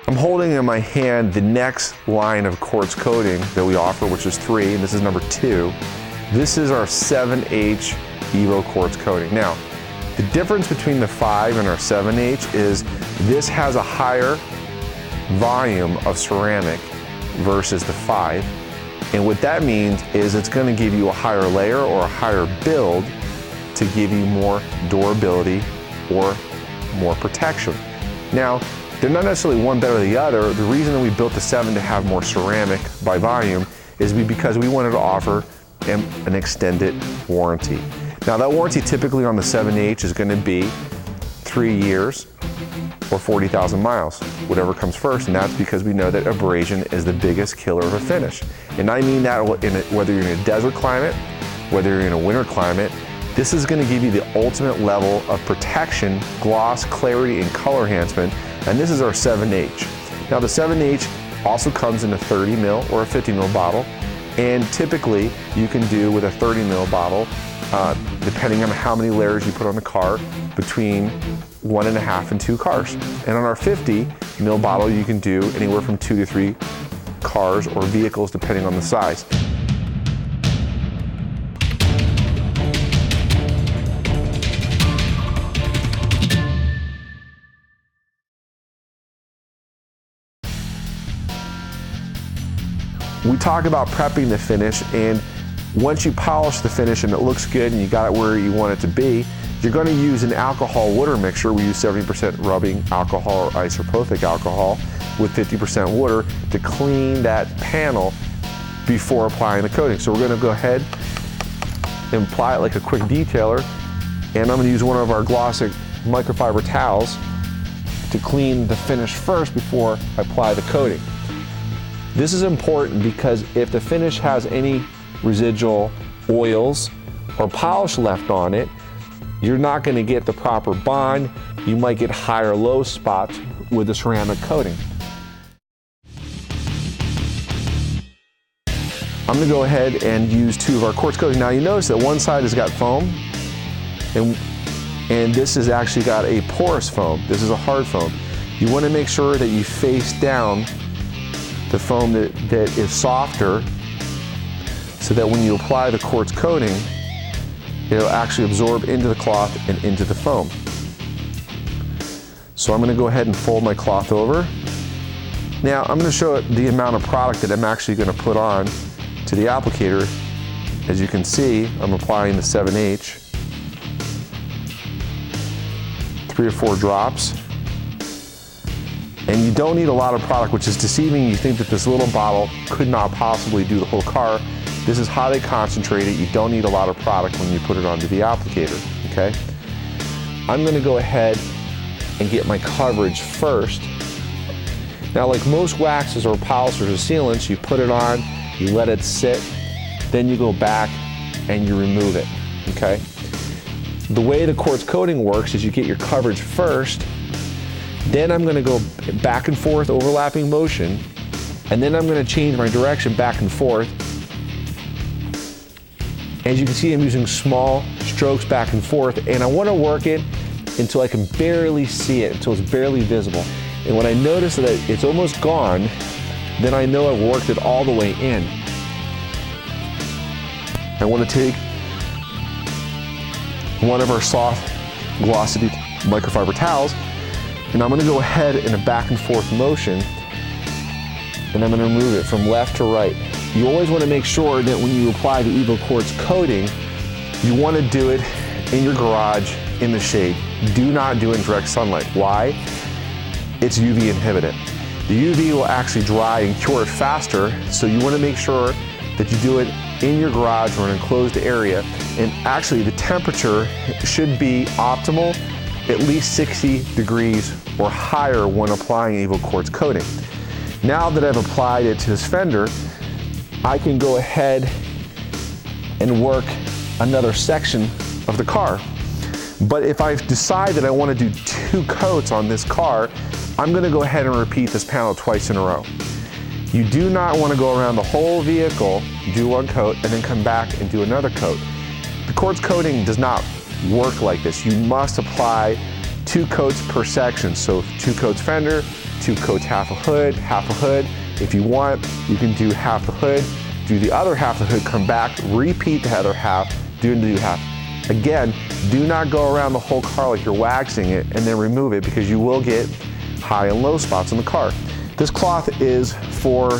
I'm holding in my hand the next line of quartz coating that we offer, which is 3, and this is number 2. This is our 7H Evo quartz coating. Now, the difference between the 5 and our 7H is this has a higher volume of ceramic versus the 5. And what that means is it's going to give you a higher layer or a higher build to give you more durability or more protection. Now, they're not necessarily one better than the other. The reason that we built the 7 to have more ceramic by volume is because we wanted to offer an extended warranty. Now, that warranty typically on the 7H is going to be 3 years or 40,000 miles, whatever comes first, and that's because we know that abrasion is the biggest killer of a finish. And I mean that whether you're in a desert climate, whether you're in a winter climate, this is going to give you the ultimate level of protection, gloss, clarity, and color enhancement, and this is our 7H. Now, the 7H also comes in a 30 mil or a 50 mil bottle, and typically you can do with a 30 mil bottle, depending on how many layers you put on the car, between 1.5 and 2 cars. And on our 50 mil bottle, you can do anywhere from 2 to 3 cars or vehicles, depending on the size. We talk about prepping the finish, and once you polish the finish and it looks good and you got it where you want it to be, you're going to use an alcohol water mixture. We use 70% rubbing alcohol or isopropyl alcohol with 50% water to clean that panel before applying the coating. So we're going to go ahead and apply it like a quick detailer, and I'm going to use one of our Glossic microfiber towels to clean the finish first before I apply the coating. This is important because if the finish has any residual oils or polish left on it, you're not going to get the proper bond. You might get high or low spots with the ceramic coating. I'm going to go ahead and use 2 of our quartz coatings. Now, you notice that one side has got foam, and this has actually got a porous foam. This is a hard foam. You want to make sure that you face down the foam that is softer, so that when you apply the quartz coating, it'll actually absorb into the cloth and into the foam. So I'm going to go ahead and fold my cloth over. Now I'm going to show the amount of product that I'm actually going to put on to the applicator. As you can see, I'm applying the 7H, 3 or 4 drops. And you don't need a lot of product, which is deceiving. You think that this little bottle could not possibly do the whole car. This is highly concentrated. You don't need a lot of product when you put it onto the applicator, okay? I'm gonna go ahead and get my coverage first. Now, like most waxes or polishers or sealants, you put it on, you let it sit, then you go back and you remove it, okay? The way the quartz coating works is you get your coverage first, then I'm going to go back and forth, overlapping motion, and then I'm going to change my direction back and forth. As you can see, I'm using small strokes back and forth, and I want to work it until I can barely see it, until it's barely visible. And when I notice that it's almost gone, then I know I've worked it all the way in. I want to take one of our soft, glossy microfiber towels, and I'm going to go ahead in a back and forth motion, and I'm going to move it from left to right. You always want to make sure that when you apply the Evo Quartz coating, you want to do it in your garage in the shade. Do not do it in direct sunlight. Why? It's UV inhibited. The UV will actually dry and cure it faster, so you want to make sure that you do it in your garage or an enclosed area. And actually the temperature should be optimal, at least 60 degrees or higher when applying Evo Quartz coating. Now that I've applied it to this fender, I can go ahead and work another section of the car. But if I decide that I want to do 2 coats on this car, I'm going to go ahead and repeat this panel twice in a row. You do not want to go around the whole vehicle, do 1 coat, and then come back and do another coat. The quartz coating does not work like this. You must apply 2 coats per section. So 2 coats fender, 2 coats, half a hood, half a hood. If you want, you can do half the hood, do the other half of the hood, come back, repeat the other half, do half. Again, do not go around the whole car like you're waxing it and then remove it, because you will get high and low spots in the car. This cloth is for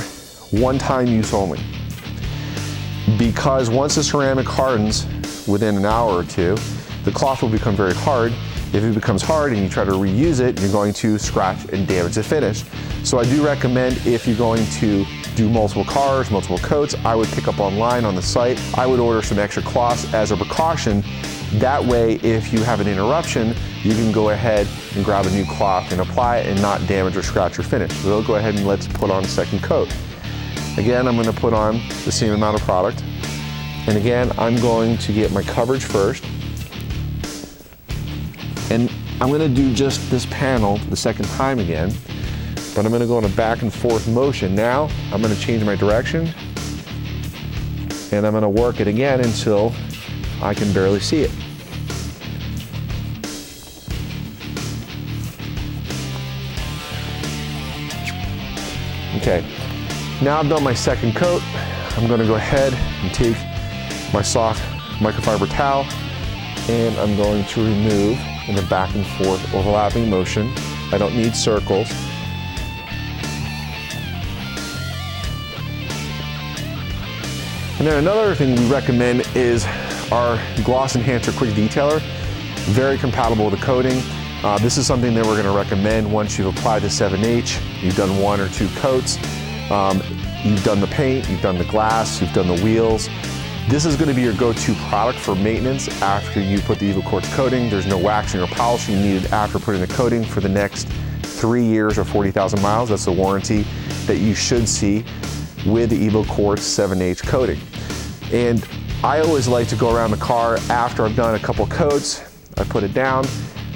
one-time use only. Because once the ceramic hardens within an hour or two, the cloth will become very hard. If it becomes hard and you try to reuse it, you're going to scratch and damage the finish. So I do recommend, if you're going to do multiple cars, multiple coats, I would pick up online on the site. I would order some extra cloths as a precaution. That way, if you have an interruption, you can go ahead and grab a new cloth and apply it and not damage or scratch your finish. So go ahead and let's put on a second coat. Again, I'm going to put on the same amount of product. And again, I'm going to get my coverage first. And I'm going to do just this panel the second time again, but I'm going to go in a back and forth motion. Now I'm going to change my direction, and I'm going to work it again until I can barely see it. Okay, now I've done my second coat. I'm going to go ahead and take my soft microfiber towel, and I'm going to remove in a back and forth overlapping motion. I don't need circles. And then another thing we recommend is our Gloss Enhancer Quick Detailer. Very compatible with the coating. This is something that we're going to recommend once you've applied the 7H, you've done 1 or 2 coats, you've done the paint, you've done the glass, you've done the wheels. This is going to be your go-to product for maintenance after you put the Evo Quartz coating. There's no waxing or polishing needed after putting the coating for the next 3 years or 40,000 miles. That's the warranty that you should see with the Evo Quartz 7H coating. And I always like to go around the car after I've done a couple coats. I put it down,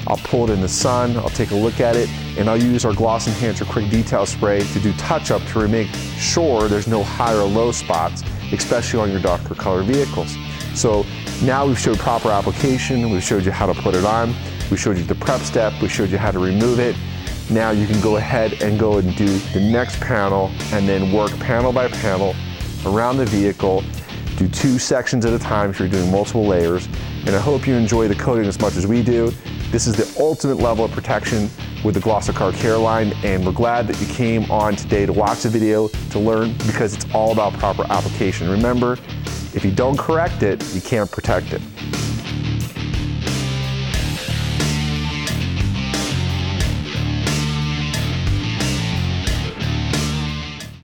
I'll pull it in the sun, I'll take a look at it, and I'll use our Gloss Enhancer Quick Detail Spray to do touch-up to make sure there's no high or low spots, especially on your darker color vehicles. So now we've showed proper application, we've showed you how to put it on, we showed you the prep step, we showed you how to remove it. Now you can go ahead and go and do the next panel and then work panel by panel around the vehicle. Do 2 sections at a time if you're doing multiple layers. And I hope you enjoy the coating as much as we do. This is the ultimate level of protection with the Glossicar Care line, and we're glad that you came on today to watch the video to learn, because it's all about proper application. Remember, if you don't correct it, you can't protect it.